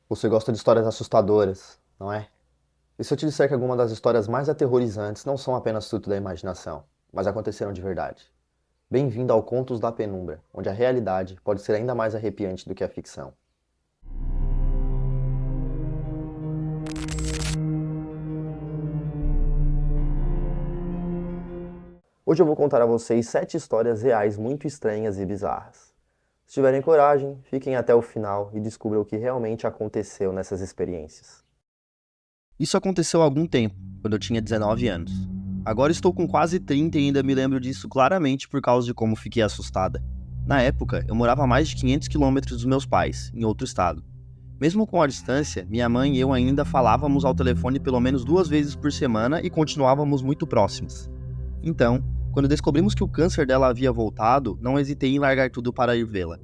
Você gosta de histórias assustadoras, não é? E se eu te disser que algumas das histórias mais aterrorizantes não são apenas fruto da imaginação, mas aconteceram de verdade? Bem-vindo ao Contos da Penumbra, onde a realidade pode ser ainda mais arrepiante do que a ficção. Hoje eu vou contar a vocês 7 histórias reais muito estranhas e bizarras. Se tiverem coragem, fiquem até o final e descubram o que realmente aconteceu nessas experiências. Isso aconteceu há algum tempo, quando eu tinha 19 anos. Agora estou com quase 30 e ainda me lembro disso claramente por causa de como fiquei assustada. Na época, eu morava a mais de 500 quilômetros dos meus pais, em outro estado. Mesmo com a distância, minha mãe e eu ainda falávamos ao telefone pelo menos 2 vezes por semana e continuávamos muito próximas. Então, quando descobrimos que o câncer dela havia voltado, não hesitei em largar tudo para ir vê-la.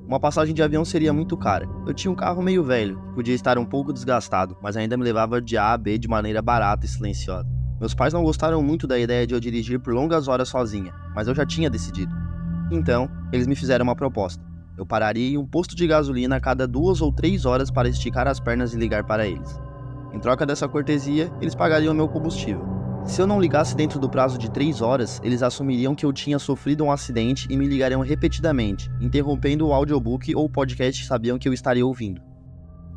Uma passagem de avião seria muito cara. Eu tinha um carro meio velho, que podia estar um pouco desgastado, mas ainda me levava de A a B de maneira barata e silenciosa. Meus pais não gostaram muito da ideia de eu dirigir por longas horas sozinha, mas eu já tinha decidido. Então, eles me fizeram uma proposta. Eu pararia em um posto de gasolina a cada 2 ou 3 horas para esticar as pernas e ligar para eles. Em troca dessa cortesia, eles pagariam meu combustível. Se eu não ligasse dentro do prazo de 3 horas, eles assumiriam que eu tinha sofrido um acidente e me ligariam repetidamente, interrompendo o audiobook ou podcast que sabiam que eu estaria ouvindo.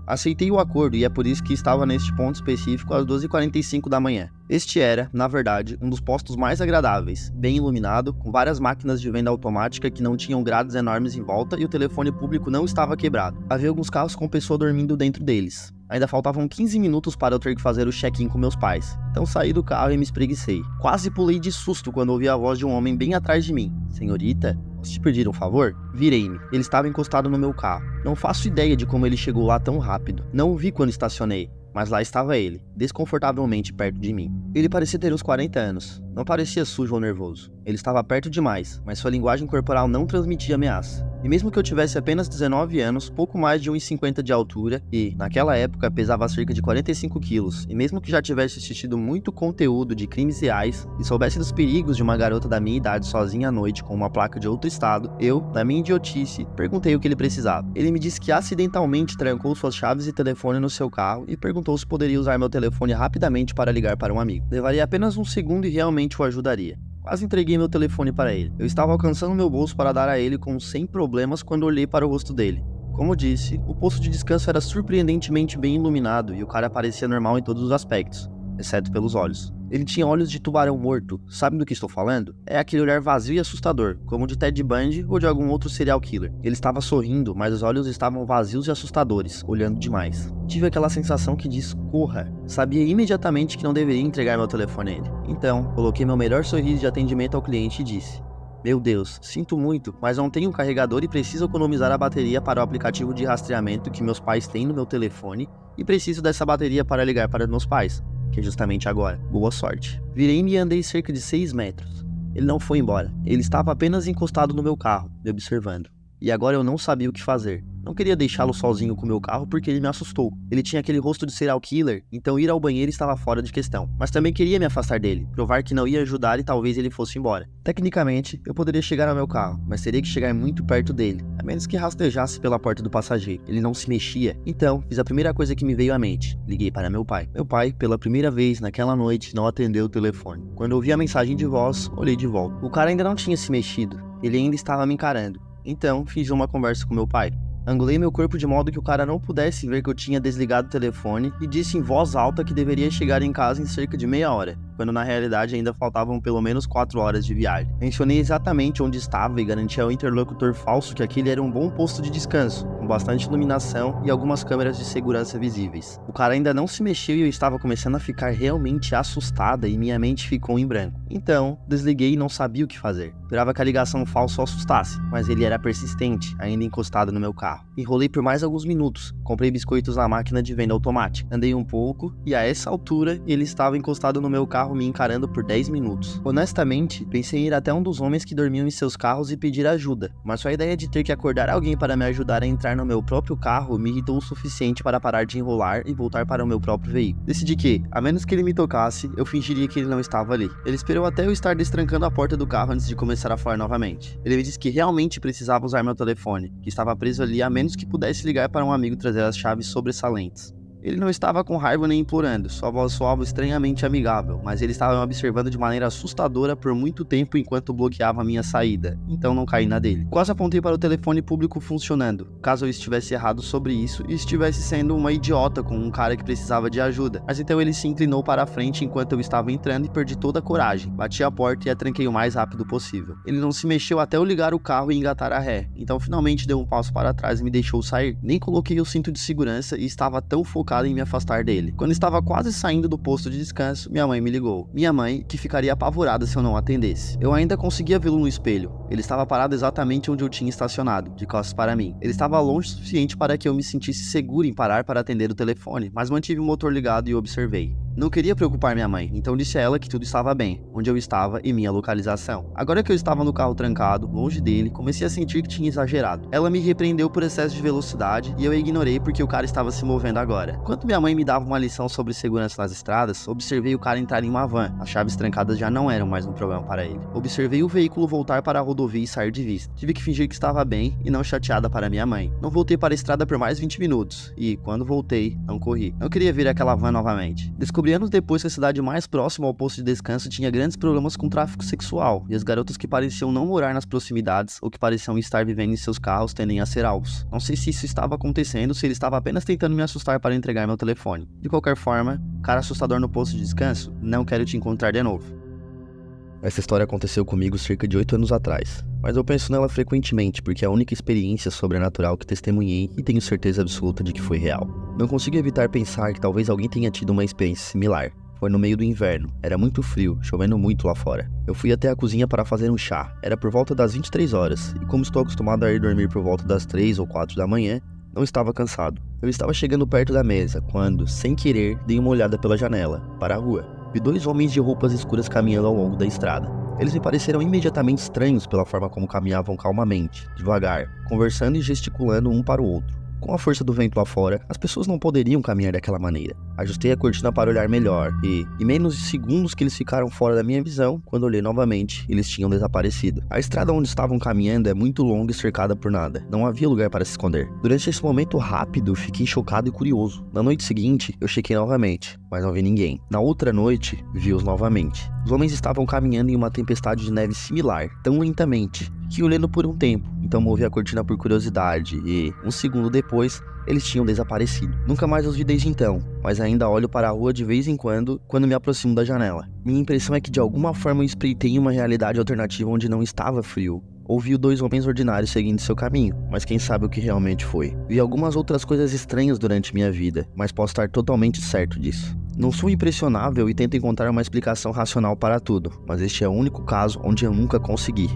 Aceitei o acordo e é por isso que estava neste ponto específico às 12h45 da manhã. Este era, na verdade, um dos postos mais agradáveis, bem iluminado, com várias máquinas de venda automática que não tinham grades enormes em volta e o telefone público não estava quebrado. Havia alguns carros com pessoa dormindo dentro deles. Ainda faltavam 15 minutos para eu ter que fazer o check-in com meus pais. Então saí do carro e me espreguicei. Quase pulei de susto quando ouvi a voz de um homem bem atrás de mim. Senhorita, posso te pedir um favor? Virei-me. Ele estava encostado no meu carro. Não faço ideia de como ele chegou lá tão rápido. Não o vi quando estacionei. Mas lá estava ele, desconfortavelmente perto de mim. Ele parecia ter uns 40 anos. Não parecia sujo ou nervoso. Ele estava perto demais, mas sua linguagem corporal não transmitia ameaça. E mesmo que eu tivesse apenas 19 anos, pouco mais de 1,50 de altura e, naquela época, pesava cerca de 45 quilos, e mesmo que já tivesse assistido muito conteúdo de crimes reais e soubesse dos perigos de uma garota da minha idade sozinha à noite com uma placa de outro estado, eu, na minha idiotice, perguntei o que ele precisava. Ele me disse que acidentalmente trancou suas chaves e telefone no seu carro e perguntou se poderia usar meu telefone rapidamente para ligar para um amigo. Levaria apenas um segundo e realmente o ajudaria. Quase entreguei meu telefone para ele. Eu estava alcançando meu bolso para dar a ele sem problemas quando olhei para o rosto dele. Como disse, o posto de descanso era surpreendentemente bem iluminado e o cara parecia normal em todos os aspectos, exceto pelos olhos. Ele tinha olhos de tubarão morto, sabe do que estou falando? É aquele olhar vazio e assustador, como de Ted Bundy ou de algum outro serial killer. Ele estava sorrindo, mas os olhos estavam vazios e assustadores, olhando demais. Tive aquela sensação que diz, corra. Sabia imediatamente que não deveria entregar meu telefone a ele. Então, coloquei meu melhor sorriso de atendimento ao cliente e disse: meu Deus, sinto muito, mas não tenho um carregador e preciso economizar a bateria para o aplicativo de rastreamento que meus pais têm no meu telefone e preciso dessa bateria para ligar para meus pais, que é justamente agora. Boa sorte. Virei-me e andei cerca de 6 metros. Ele não foi embora. Ele estava apenas encostado no meu carro, me observando. E agora eu não sabia o que fazer. Não queria deixá-lo sozinho com meu carro porque ele me assustou. Ele tinha aquele rosto de serial killer, então ir ao banheiro estava fora de questão. Mas também queria me afastar dele, provar que não ia ajudar e talvez ele fosse embora. Tecnicamente, eu poderia chegar ao meu carro, mas teria que chegar muito perto dele, a menos que rastejasse pela porta do passageiro. Ele não se mexia, então fiz a primeira coisa que me veio à mente. Liguei para meu pai. Meu pai, pela primeira vez naquela noite, não atendeu o telefone. Quando ouvi a mensagem de voz, olhei de volta. O cara ainda não tinha se mexido, ele ainda estava me encarando. Então, fingi uma conversa com meu pai. Angulei meu corpo de modo que o cara não pudesse ver que eu tinha desligado o telefone e disse em voz alta que deveria chegar em casa em cerca de meia hora, quando na realidade ainda faltavam pelo menos 4 horas de viagem. Mencionei exatamente onde estava e garanti ao interlocutor falso que aquele era um bom posto de descanso, com bastante iluminação e algumas câmeras de segurança visíveis. O cara ainda não se mexeu e eu estava começando a ficar realmente assustada e minha mente ficou em branco. Então, desliguei e não sabia o que fazer. Esperava que a ligação falsa o assustasse, mas ele era persistente, ainda encostado no meu carro. Enrolei por mais alguns minutos, comprei biscoitos na máquina de venda automática. Andei um pouco e a essa altura ele estava encostado no meu carro carro me encarando por 10 minutos. Honestamente, pensei em ir até um dos homens que dormiam em seus carros e pedir ajuda, mas só a ideia de ter que acordar alguém para me ajudar a entrar no meu próprio carro me irritou o suficiente para parar de enrolar e voltar para o meu próprio veículo. Decidi que, a menos que ele me tocasse, eu fingiria que ele não estava ali. Ele esperou até eu estar destrancando a porta do carro antes de começar a falar novamente. Ele me disse que realmente precisava usar meu telefone, que estava preso ali a menos que pudesse ligar para um amigo trazer as chaves sobressalentes. Ele não estava com raiva nem implorando, sua voz soava estranhamente amigável, mas ele estava me observando de maneira assustadora por muito tempo enquanto bloqueava minha saída, então não caí na dele. Quase apontei para o telefone público funcionando, caso eu estivesse errado sobre isso e estivesse sendo uma idiota com um cara que precisava de ajuda, mas então ele se inclinou para a frente enquanto eu estava entrando e perdi toda a coragem. Bati a porta e a tranquei o mais rápido possível. Ele não se mexeu até eu ligar o carro e engatar a ré, então finalmente deu um passo para trás e me deixou sair. Nem coloquei o cinto de segurança e estava tão focado em me afastar dele. Quando estava quase saindo do posto de descanso, minha mãe me ligou. Minha mãe, que ficaria apavorada se eu não atendesse. Eu ainda conseguia vê-lo no espelho. Ele estava parado exatamente onde eu tinha estacionado, de costas para mim. Ele estava longe o suficiente para que eu me sentisse seguro em parar para atender o telefone, mas mantive o motor ligado e observei. Não queria preocupar minha mãe, então disse a ela que tudo estava bem, onde eu estava e minha localização. Agora que eu estava no carro trancado, longe dele, comecei a sentir que tinha exagerado. Ela me repreendeu por excesso de velocidade e eu ignorei porque o cara estava se movendo agora. Enquanto minha mãe me dava uma lição sobre segurança nas estradas, observei o cara entrar em uma van. As chaves trancadas já não eram mais um problema para ele. Observei o veículo voltar para a rodovia e sair de vista. Tive que fingir que estava bem e não chateada para minha mãe. Não voltei para a estrada por mais 20 minutos e, quando voltei, não corri. Não queria ver aquela van novamente. Descobri anos depois que a cidade mais próxima ao posto de descanso tinha grandes problemas com tráfico sexual, e as garotas que pareciam não morar nas proximidades ou que pareciam estar vivendo em seus carros tendem a ser alvos. Não sei se isso estava acontecendo ou se ele estava apenas tentando me assustar para entregar meu telefone. De qualquer forma, cara assustador no posto de descanso, não quero te encontrar de novo. Essa história aconteceu comigo cerca de 8 anos atrás, mas eu penso nela frequentemente porque é a única experiência sobrenatural que testemunhei e tenho certeza absoluta de que foi real. Não consigo evitar pensar que talvez alguém tenha tido uma experiência similar. Foi no meio do inverno, era muito frio, chovendo muito lá fora. Eu fui até a cozinha para fazer um chá, era por volta das 23 horas, e como estou acostumado a ir dormir por volta das 3 ou 4 da manhã, não estava cansado. Eu estava chegando perto da mesa, quando, sem querer, dei uma olhada pela janela, para a rua. Vi 2 homens de roupas escuras caminhando ao longo da estrada. Eles me pareceram imediatamente estranhos pela forma como caminhavam calmamente, devagar, conversando e gesticulando um para o outro. Com a força do vento lá fora, as pessoas não poderiam caminhar daquela maneira. Ajustei a cortina para olhar melhor e, em menos de segundos que eles ficaram fora da minha visão, quando olhei novamente, eles tinham desaparecido. A estrada onde estavam caminhando é muito longa e cercada por nada. Não havia lugar para se esconder. Durante esse momento rápido, fiquei chocado e curioso. Na noite seguinte, eu chequei novamente, mas não vi ninguém. Na outra noite, vi-os novamente. Os homens estavam caminhando em uma tempestade de neve similar, tão lentamente, que olhando por um tempo, então movi a cortina por curiosidade e, um segundo depois, eles tinham desaparecido. Nunca mais os vi desde então, mas ainda olho para a rua de vez em quando me aproximo da janela. Minha impressão é que de alguma forma eu espreitei em uma realidade alternativa onde não estava frio. Ouvi 2 homens ordinários seguindo seu caminho, mas quem sabe o que realmente foi. Vi algumas outras coisas estranhas durante minha vida, mas posso estar totalmente certo disso. Não sou impressionável e tento encontrar uma explicação racional para tudo, mas este é o único caso onde eu nunca consegui.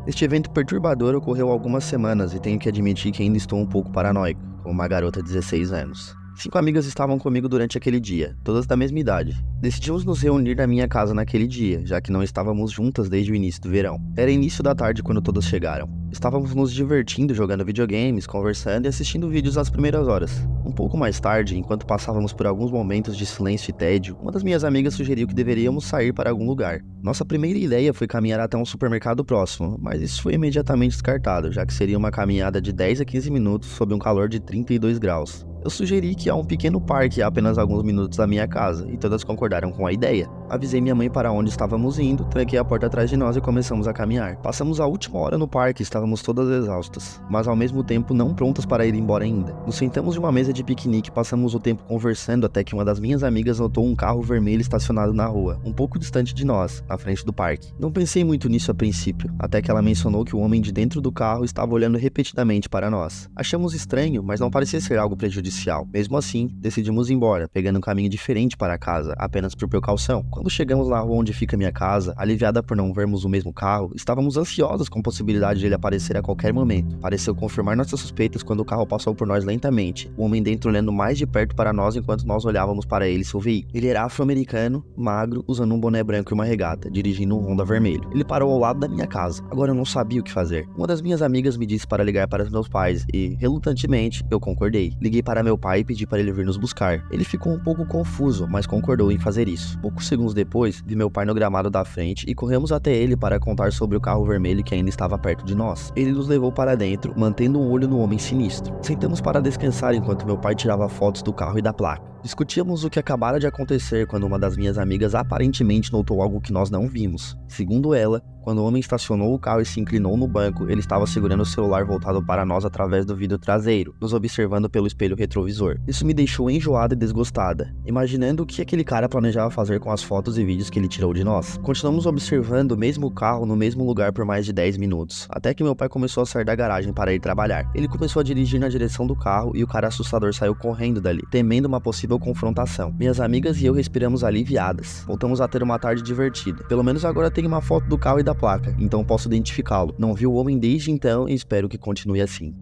Este evento perturbador ocorreu há algumas semanas e tenho que admitir que ainda estou um pouco paranoico, como uma garota de 16 anos. 5 amigas estavam comigo durante aquele dia, todas da mesma idade. Decidimos nos reunir na minha casa naquele dia, já que não estávamos juntas desde o início do verão. Era início da tarde quando todas chegaram. Estávamos nos divertindo, jogando videogames, conversando e assistindo vídeos às primeiras horas. Um pouco mais tarde, enquanto passávamos por alguns momentos de silêncio e tédio, uma das minhas amigas sugeriu que deveríamos sair para algum lugar. Nossa primeira ideia foi caminhar até um supermercado próximo, mas isso foi imediatamente descartado, já que seria uma caminhada de 10 a 15 minutos sob um calor de 32 graus. Eu sugeri que há um pequeno parque a apenas alguns minutos da minha casa, e todas concordaram com a ideia. Avisei minha mãe para onde estávamos indo, tranquei a porta atrás de nós e começamos a caminhar. Passamos a última hora no parque e estávamos todas exaustas, mas ao mesmo tempo não prontas para ir embora ainda. Nos sentamos em uma mesa de piquenique e passamos o tempo conversando até que uma das minhas amigas notou um carro vermelho estacionado na rua, um pouco distante de nós, na frente do parque. Não pensei muito nisso a princípio, até que ela mencionou que o homem de dentro do carro estava olhando repetidamente para nós. Achamos estranho, mas não parecia ser algo prejudicial. judicial. Mesmo assim, decidimos ir embora, pegando um caminho diferente para casa, apenas por precaução. Quando chegamos na rua onde fica minha casa, aliviada por não vermos o mesmo carro, estávamos ansiosos com a possibilidade de ele aparecer a qualquer momento. Pareceu confirmar nossas suspeitas quando o carro passou por nós lentamente, o homem dentro olhando mais de perto para nós enquanto nós olhávamos para ele e seu veículo. Ele era afro-americano, magro, usando um boné branco e uma regata, dirigindo um Honda vermelho. Ele parou ao lado da minha casa. Agora eu não sabia o que fazer. Uma das minhas amigas me disse para ligar para os meus pais e, relutantemente, eu concordei. Liguei para meu pai e pedi para ele vir nos buscar. Ele ficou um pouco confuso, mas concordou em fazer isso. Poucos segundos depois, vi meu pai no gramado da frente e corremos até ele para contar sobre o carro vermelho que ainda estava perto de nós. Ele nos levou para dentro, mantendo um olho no homem sinistro. Sentamos para descansar enquanto meu pai tirava fotos do carro e da placa. Discutíamos o que acabara de acontecer quando uma das minhas amigas aparentemente notou algo que nós não vimos. Segundo ela, quando o homem estacionou o carro e se inclinou no banco, ele estava segurando o celular voltado para nós através do vidro traseiro, nos observando pelo espelho retrovisor. Isso me deixou enjoada e desgostada, imaginando o que aquele cara planejava fazer com as fotos e vídeos que ele tirou de nós. Continuamos observando o mesmo carro no mesmo lugar por mais de 10 minutos, até que meu pai começou a sair da garagem para ir trabalhar. Ele começou a dirigir na direção do carro e o cara assustador saiu correndo dali, temendo uma possível confrontação. Minhas amigas e eu respiramos aliviadas. Voltamos a ter uma tarde divertida. Pelo menos agora tenho uma foto do carro e da placa, então posso identificá-lo. Não vi o homem desde então e espero que continue assim.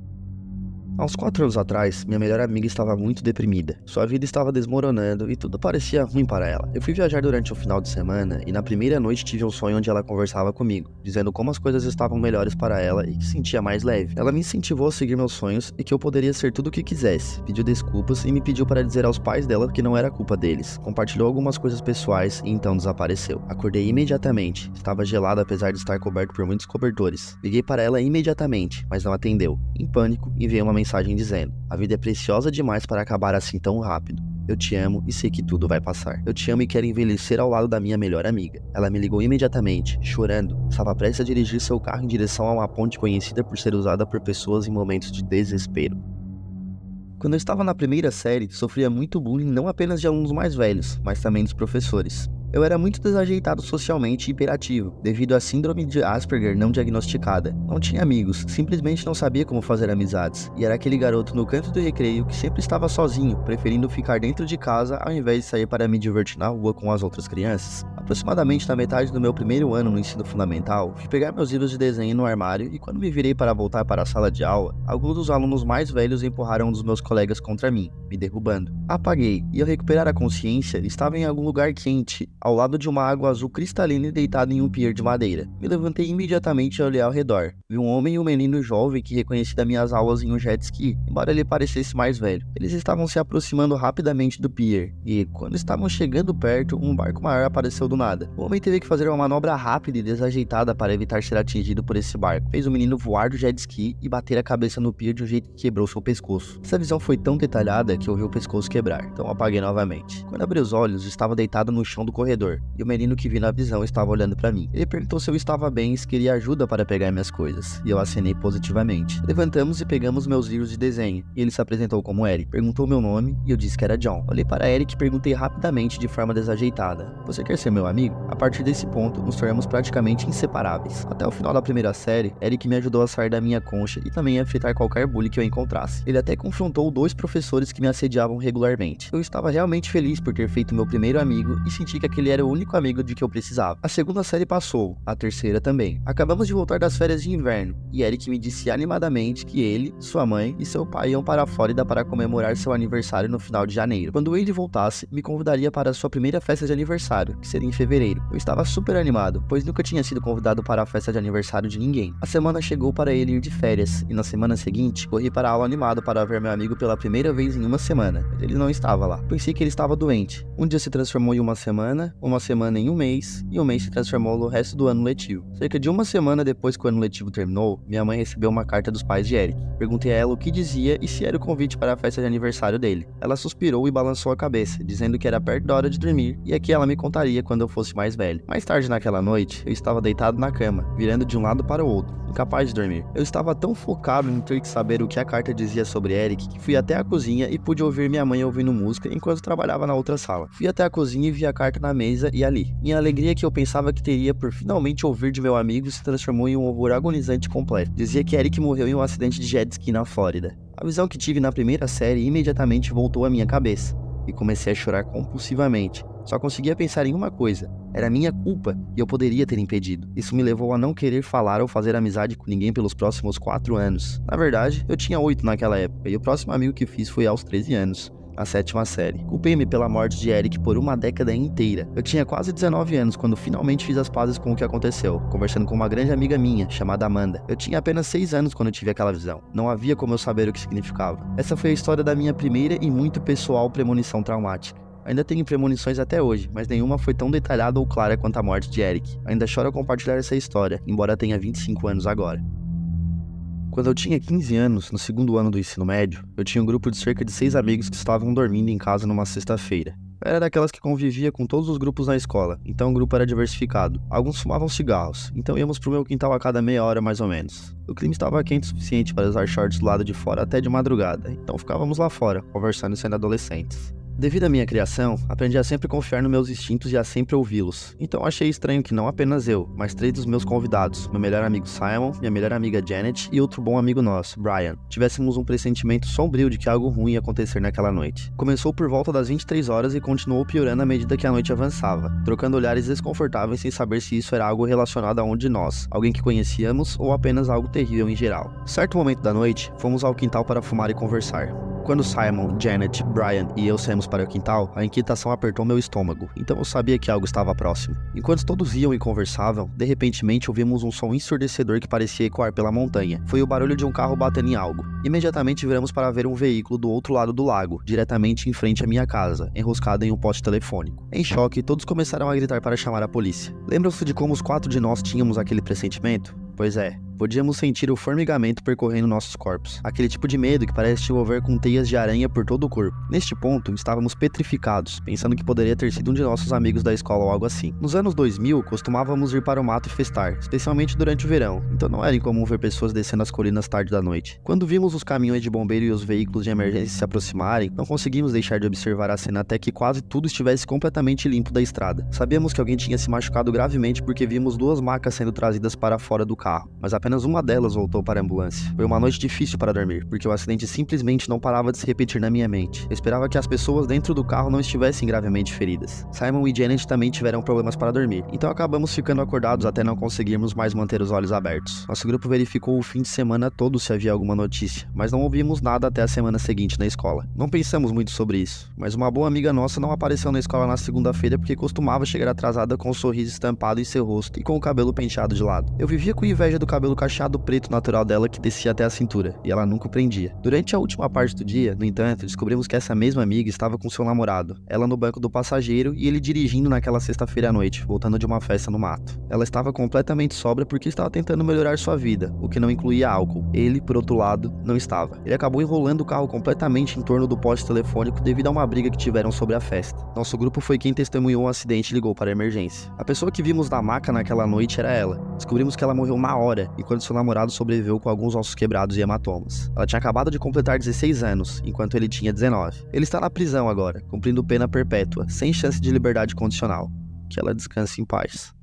Há uns 4 anos atrás, minha melhor amiga estava muito deprimida. Sua vida estava desmoronando e tudo parecia ruim para ela. Eu fui viajar durante o final de semana e na primeira noite tive um sonho onde ela conversava comigo, dizendo como as coisas estavam melhores para ela e que se sentia mais leve. Ela me incentivou a seguir meus sonhos e que eu poderia ser tudo o que quisesse. Pediu desculpas e me pediu para dizer aos pais dela que não era culpa deles. Compartilhou algumas coisas pessoais e então desapareceu. Acordei imediatamente. Estava gelado apesar de estar coberto por muitos cobertores. Liguei para ela imediatamente, mas não atendeu. Em pânico, enviei uma mensagem dizendo: a vida é preciosa demais para acabar assim tão rápido. Eu te amo e sei que tudo vai passar. Eu te amo e quero envelhecer ao lado da minha melhor amiga. Ela me ligou imediatamente, chorando. Estava prestes a dirigir seu carro em direção a uma ponte conhecida por ser usada por pessoas em momentos de desespero. Quando eu estava na primeira série, sofria muito bullying não apenas de alunos mais velhos, mas também dos professores. Eu era muito desajeitado socialmente e hiperativo, devido à síndrome de Asperger não diagnosticada. Não tinha amigos, simplesmente não sabia como fazer amizades, e era aquele garoto no canto do recreio que sempre estava sozinho, preferindo ficar dentro de casa ao invés de sair para me divertir na rua com as outras crianças. Aproximadamente na metade do meu primeiro ano no ensino fundamental, fui pegar meus livros de desenho no armário e quando me virei para voltar para a sala de aula, alguns dos alunos mais velhos empurraram um dos meus colegas contra mim, me derrubando. Apaguei, e ao recuperar a consciência, estava em algum lugar quente, ao lado de uma água azul cristalina e deitado em um pier de madeira. Me levantei imediatamente e olhei ao redor. Vi um homem e um menino jovem que reconheci das minhas aulas em um jet ski, embora ele parecesse mais velho. Eles estavam se aproximando rapidamente do pier, e quando estavam chegando perto, um barco maior apareceu do nada. O homem teve que fazer uma manobra rápida e desajeitada para evitar ser atingido por esse barco. Fez o menino voar do jet ski e bater a cabeça no pier de um jeito que quebrou seu pescoço. Essa visão foi tão detalhada que eu vi o pescoço quebrar, então apaguei novamente. Quando abri os olhos, estava deitado no chão do corredor, e o menino que vi na visão estava olhando para mim. Ele perguntou se eu estava bem e se queria ajuda para pegar minhas coisas, e eu acenei positivamente. Levantamos e pegamos meus livros de desenho, e ele se apresentou como Eric. Perguntou meu nome, e eu disse que era John. Olhei para Eric e perguntei rapidamente de forma desajeitada: você quer ser meu amigo? A partir desse ponto, nos tornamos praticamente inseparáveis. Até o final da primeira série, Eric me ajudou a sair da minha concha e também a enfrentar qualquer bullying que eu encontrasse. Ele até confrontou 2 professores que me assediavam regularmente. Eu estava realmente feliz por ter feito meu primeiro amigo e senti que aquele era o único amigo de que eu precisava. A segunda série passou, a terceira também. Acabamos de voltar das férias de inverno, e Eric me disse animadamente que ele, sua mãe e seu pai iam para a Flórida para comemorar seu aniversário no final de janeiro. Quando ele voltasse, me convidaria para a sua primeira festa de aniversário, que seria em fevereiro. Eu estava super animado, pois nunca tinha sido convidado para a festa de aniversário de ninguém. A semana chegou para ele ir de férias, e na semana seguinte, corri para a aula animado para ver meu amigo pela primeira vez em uma semana, mas ele não estava lá. Pensei que ele estava doente. Um dia se transformou em uma semana em um mês, e um mês se transformou no resto do ano letivo. Cerca de uma semana depois que o ano letivo terminou, minha mãe recebeu uma carta dos pais de Eric. Perguntei a ela o que dizia e se era o convite para a festa de aniversário dele. Ela suspirou e balançou a cabeça, dizendo que era perto da hora de dormir e que ela me contaria quando eu fosse mais velho. Mais tarde naquela noite, eu estava deitado na cama, virando de um lado para o outro, incapaz de dormir. Eu estava tão focado em ter que saber o que a carta dizia sobre Eric que fui até a cozinha e pude ouvir minha mãe ouvindo música enquanto trabalhava na outra sala. Fui até a cozinha e vi a carta na mesa e ali. Minha alegria que eu pensava que teria por finalmente ouvir de meu amigo se transformou em um horror agonizante completo. Dizia que Eric morreu em um acidente de jet ski na Flórida. A visão que tive na primeira série imediatamente voltou à minha cabeça, e comecei a chorar compulsivamente. Só conseguia pensar em uma coisa: era minha culpa e eu poderia ter impedido. Isso me levou a não querer falar ou fazer amizade com ninguém pelos próximos 4 anos. Na verdade, eu tinha 8 naquela época, e o próximo amigo que fiz foi aos 13 anos. A 7ª série. Culpei-me pela morte de Eric por uma década inteira. Eu tinha quase 19 anos quando finalmente fiz as pazes com o que aconteceu, conversando com uma grande amiga minha, chamada Amanda. Eu tinha apenas 6 anos quando eu tive aquela visão. Não havia como eu saber o que significava. Essa foi a história da minha primeira e muito pessoal premonição traumática. Ainda tenho premonições até hoje, mas nenhuma foi tão detalhada ou clara quanto a morte de Eric. Ainda choro ao compartilhar essa história, embora tenha 25 anos agora. Quando eu tinha 15 anos, no 2º ano do ensino médio, eu tinha um grupo de cerca de 6 amigos que estavam dormindo em casa numa sexta-feira. Eu era daquelas que convivia com todos os grupos na escola, então o grupo era diversificado. Alguns fumavam cigarros, então íamos pro meu quintal a cada meia hora mais ou menos. O clima estava quente o suficiente para usar shorts do lado de fora até de madrugada, então ficávamos lá fora, conversando e sendo adolescentes. Devido à minha criação, aprendi a sempre confiar nos meus instintos e a sempre ouvi-los. Então achei estranho que não apenas eu, mas 3 dos meus convidados, meu melhor amigo Simon, minha melhor amiga Janet e outro bom amigo nosso, Brian, tivéssemos um pressentimento sombrio de que algo ruim ia acontecer naquela noite. Começou por volta das 23 horas e continuou piorando à medida que a noite avançava, trocando olhares desconfortáveis sem saber se isso era algo relacionado a um de nós, alguém que conhecíamos ou apenas algo terrível em geral. Certo momento da noite, fomos ao quintal para fumar e conversar. Quando Simon, Janet, Brian e eu saímos para o quintal, a inquietação apertou meu estômago, então eu sabia que algo estava próximo. Enquanto todos iam e conversavam, de repentemente ouvimos um som ensurdecedor que parecia ecoar pela montanha. Foi o barulho de um carro batendo em algo. Imediatamente viramos para ver um veículo do outro lado do lago, diretamente em frente à minha casa, enroscado em um poste telefônico. Em choque, todos começaram a gritar para chamar a polícia. Lembram-se de como os 4 de nós tínhamos aquele pressentimento? Pois é, podíamos sentir o formigamento percorrendo nossos corpos. Aquele tipo de medo que parece te envolver com teias de aranha por todo o corpo. Neste ponto, estávamos petrificados, pensando que poderia ter sido um de nossos amigos da escola ou algo assim. Nos anos 2000, costumávamos ir para o mato e festar, especialmente durante o verão, então não era incomum ver pessoas descendo as colinas tarde da noite. Quando vimos os caminhões de bombeiro e os veículos de emergência se aproximarem, não conseguimos deixar de observar a cena até que quase tudo estivesse completamente limpo da estrada. Sabíamos que alguém tinha se machucado gravemente porque vimos 2 macas sendo trazidas para fora do carro, mas apenas uma delas voltou para a ambulância. Foi uma noite difícil para dormir, porque o acidente simplesmente não parava de se repetir na minha mente. Eu esperava que as pessoas dentro do carro não estivessem gravemente feridas. Simon e Janet também tiveram problemas para dormir, então acabamos ficando acordados até não conseguirmos mais manter os olhos abertos. Nosso grupo verificou o fim de semana todo se havia alguma notícia, mas não ouvimos nada até a semana seguinte na escola. Não pensamos muito sobre isso, mas uma boa amiga nossa não apareceu na escola na segunda-feira porque costumava chegar atrasada com um sorriso estampado em seu rosto e com o cabelo penteado de lado. Eu vivia com inveja do cabelo cacheado preto natural dela que descia até a cintura, e ela nunca o prendia. Durante a última parte do dia, no entanto, descobrimos que essa mesma amiga estava com seu namorado, ela no banco do passageiro e ele dirigindo naquela sexta-feira à noite, voltando de uma festa no mato. Ela estava completamente sóbria porque estava tentando melhorar sua vida, o que não incluía álcool. Ele, por outro lado, não estava. Ele acabou enrolando o carro completamente em torno do poste telefônico devido a uma briga que tiveram sobre a festa. Nosso grupo foi quem testemunhou o acidente e ligou para a emergência. A pessoa que vimos na maca naquela noite era ela. Descobrimos que ela morreu na hora, enquanto seu namorado sobreviveu com alguns ossos quebrados e hematomas. Ela tinha acabado de completar 16 anos, enquanto ele tinha 19. Ele está na prisão agora, cumprindo pena perpétua, sem chance de liberdade condicional. Que ela descanse em paz.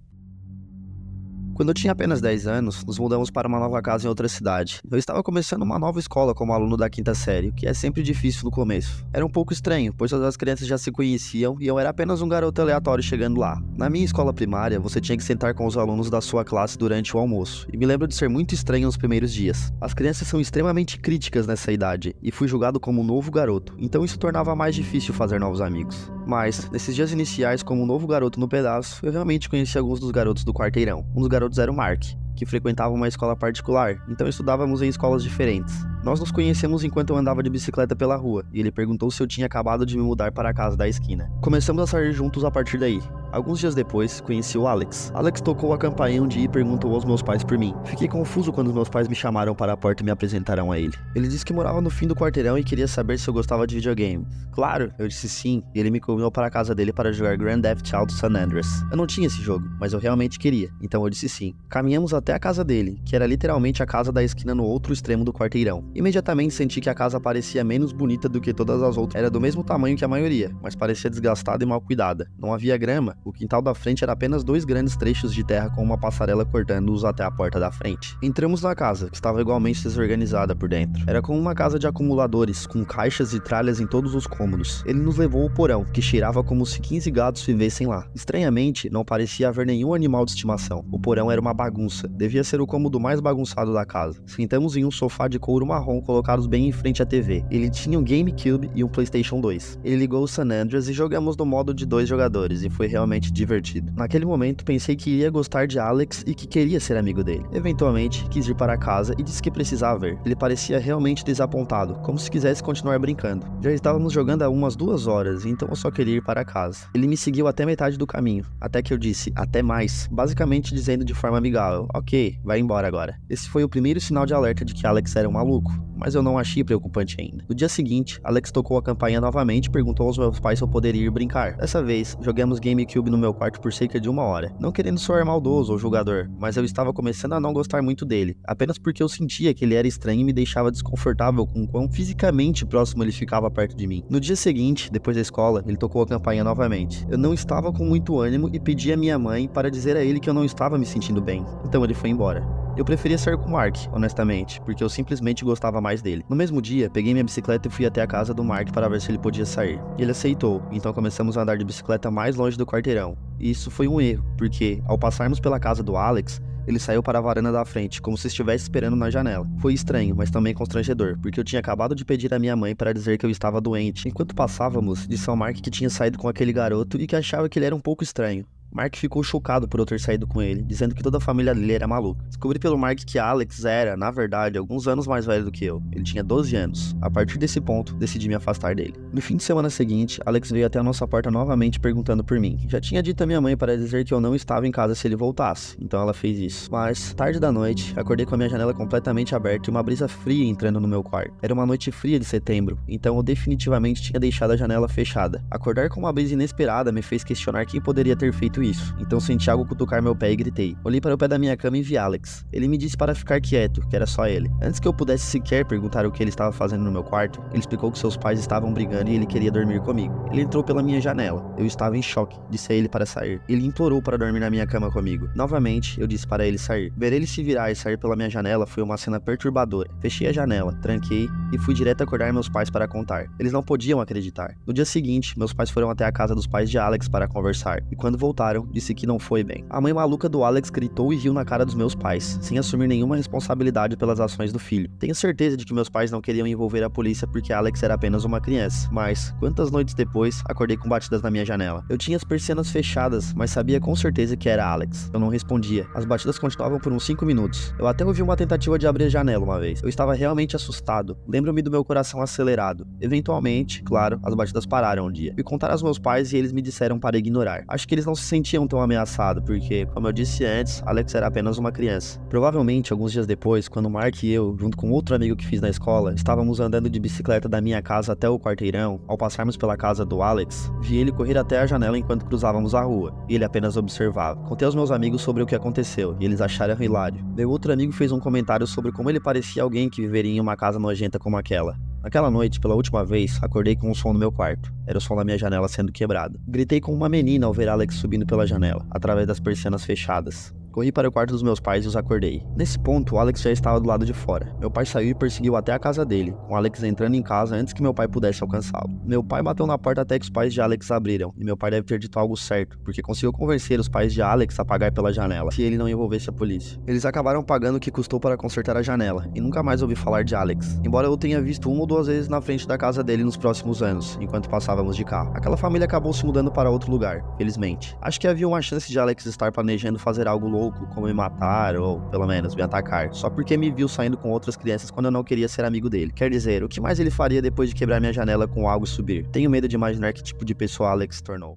Quando eu tinha apenas 10 anos, nos mudamos para uma nova casa em outra cidade. Eu estava começando uma nova escola como aluno da 5ª série, o que é sempre difícil no começo. Era um pouco estranho, pois todas as crianças já se conheciam e eu era apenas um garoto aleatório chegando lá. Na minha escola primária, você tinha que sentar com os alunos da sua classe durante o almoço, e me lembro de ser muito estranho nos primeiros dias. As crianças são extremamente críticas nessa idade, e fui julgado como um novo garoto, então isso tornava mais difícil fazer novos amigos. Mas, nesses dias iniciais como um novo garoto no pedaço, eu realmente conheci alguns dos garotos do quarteirão. Um dos garotos era o Mark, que frequentava uma escola particular, então estudávamos em escolas diferentes. Nós nos conhecemos enquanto eu andava de bicicleta pela rua, e ele perguntou se eu tinha acabado de me mudar para a casa da esquina. Começamos a sair juntos a partir daí. Alguns dias depois, conheci o Alex. Alex tocou a campainha um dia e perguntou aos meus pais por mim. Fiquei confuso quando meus pais me chamaram para a porta e me apresentaram a ele. Ele disse que morava no fim do quarteirão e queria saber se eu gostava de videogame. Claro, eu disse sim, e ele me convidou para a casa dele para jogar Grand Theft Auto San Andreas. Eu não tinha esse jogo, mas eu realmente queria, então eu disse sim. Caminhamos até a casa dele, que era literalmente a casa da esquina no outro extremo do quarteirão. Imediatamente senti que a casa parecia menos bonita do que todas as outras. Era do mesmo tamanho que a maioria, mas parecia desgastada e mal cuidada. Não havia grama, o quintal da frente era apenas 2 grandes trechos de terra com uma passarela cortando-os até a porta da frente. Entramos na casa, que estava igualmente desorganizada por dentro. Era como uma casa de acumuladores, com caixas e tralhas em todos os cômodos. Ele nos levou ao porão, que cheirava como se 15 gatos vivessem lá. Estranhamente, não parecia haver nenhum animal de estimação. O porão era uma bagunça, devia ser o cômodo mais bagunçado da casa. Sentamos em um sofá de couro marrom colocados bem em frente à TV. Ele tinha um GameCube e um PlayStation 2. Ele ligou o San Andreas e jogamos no modo de 2 jogadores, e foi realmente divertido. Naquele momento, pensei que iria gostar de Alex e que queria ser amigo dele. Eventualmente, quis ir para casa e disse que precisava ver. Ele parecia realmente desapontado, como se quisesse continuar brincando. Já estávamos jogando há umas 2 horas, então eu só queria ir para casa. Ele me seguiu até metade do caminho, até que eu disse, até mais, basicamente dizendo de forma amigável, ok, vai embora agora. Esse foi o primeiro sinal de alerta de que Alex era um maluco, mas eu não achei preocupante ainda. No dia seguinte, Alex tocou a campainha novamente e perguntou aos meus pais se eu poderia ir brincar. Dessa vez, jogamos GameCube no meu quarto por cerca de 1 hora. Não querendo soar maldoso ou julgador, mas eu estava começando a não gostar muito dele, apenas porque eu sentia que ele era estranho e me deixava desconfortável com o quão fisicamente próximo ele ficava perto de mim. No dia seguinte, depois da escola, ele tocou a campainha novamente. Eu não estava com muito ânimo e pedi à minha mãe para dizer a ele que eu não estava me sentindo bem, então ele foi embora. Eu preferia sair com o Mark, honestamente, porque eu simplesmente gostava mais dele. No mesmo dia, peguei minha bicicleta e fui até a casa do Mark para ver se ele podia sair. Ele aceitou, então começamos a andar de bicicleta mais longe do quarteirão. E isso foi um erro, porque, ao passarmos pela casa do Alex, ele saiu para a varanda da frente, como se estivesse esperando na janela. Foi estranho, mas também constrangedor, porque eu tinha acabado de pedir à minha mãe para dizer que eu estava doente. Enquanto passávamos, disse ao Mark que tinha saído com aquele garoto e que achava que ele era um pouco estranho. Mark ficou chocado por eu ter saído com ele, dizendo que toda a família dele era maluca. Descobri pelo Mark que Alex era, na verdade, alguns anos mais velho do que eu. Ele tinha 12 anos. A partir desse ponto, decidi me afastar dele. No fim de semana seguinte, Alex veio até a nossa porta novamente perguntando por mim. Já tinha dito à minha mãe para dizer que eu não estava em casa se ele voltasse, então ela fez isso. Mas, tarde da noite, acordei com a minha janela completamente aberta e uma brisa fria entrando no meu quarto. Era uma noite fria de setembro, então eu definitivamente tinha deixado a janela fechada. Acordar com uma brisa inesperada me fez questionar quem poderia ter feito isso, então senti algo cutucar meu pé e gritei. Olhei para o pé da minha cama e vi Alex. Ele me disse para ficar quieto, que era só ele. Antes que eu pudesse sequer perguntar o que ele estava fazendo no meu quarto, ele explicou que seus pais estavam brigando e ele queria dormir comigo. Ele entrou pela minha janela. Eu estava em choque, disse a ele para sair. Ele implorou para dormir na minha cama comigo. Novamente, eu disse para ele sair. Ver ele se virar e sair pela minha janela foi uma cena perturbadora. Fechei a janela, tranquei e fui direto acordar meus pais para contar. Eles não podiam acreditar. No dia seguinte, meus pais foram até a casa dos pais de Alex para conversar, e quando voltaram, disse que não foi bem. A mãe maluca do Alex gritou e riu na cara dos meus pais, sem assumir nenhuma responsabilidade pelas ações do filho. Tenho certeza de que meus pais não queriam envolver a polícia porque Alex era apenas uma criança, mas, quantas noites depois, acordei com batidas na minha janela. Eu tinha as persianas fechadas, mas sabia com certeza que era Alex. Eu não respondia. As batidas continuavam por uns 5 minutos. Eu até ouvi uma tentativa de abrir a janela uma vez. Eu estava realmente assustado. Lembro-me do meu coração acelerado. Eventualmente, claro, as batidas pararam um dia. Fui contar aos meus pais e eles me disseram para ignorar. Acho que eles não se sentiam tão ameaçados, porque, como eu disse antes, Alex era apenas uma criança. Provavelmente, alguns dias depois, quando Mark e eu, junto com outro amigo que fiz na escola, estávamos andando de bicicleta da minha casa até o quarteirão, ao passarmos pela casa do Alex, vi ele correr até a janela enquanto cruzávamos a rua, e ele apenas observava. Contei aos meus amigos sobre o que aconteceu, e eles acharam hilário. Meu outro amigo fez um comentário sobre como ele parecia alguém que viveria em uma casa nojenta como aquela. Naquela noite, pela última vez, acordei com um som no meu quarto. Era o som da minha janela sendo quebrado. Gritei com uma menina ao ver Alex subindo pela janela, através das persianas fechadas. Corri para o quarto dos meus pais e os acordei. Nesse ponto, o Alex já estava do lado de fora. Meu pai saiu e perseguiu até a casa dele, com Alex entrando em casa antes que meu pai pudesse alcançá-lo. Meu pai bateu na porta até que os pais de Alex abriram, e meu pai deve ter dito algo certo, porque conseguiu convencer os pais de Alex a pagar pela janela, se ele não envolvesse a polícia. Eles acabaram pagando o que custou para consertar a janela, e nunca mais ouvi falar de Alex, embora eu tenha visto 1 ou 2 vezes na frente da casa dele nos próximos anos, enquanto passávamos de carro. Aquela família acabou se mudando para outro lugar, felizmente. Acho que havia uma chance de Alex estar planejando fazer algo louco, como me matar ou, pelo menos, me atacar, só porque me viu saindo com outras crianças quando eu não queria ser amigo dele. Quer dizer, o que mais ele faria depois de quebrar minha janela com algo e subir? Tenho medo de imaginar que tipo de pessoa Alex se tornou.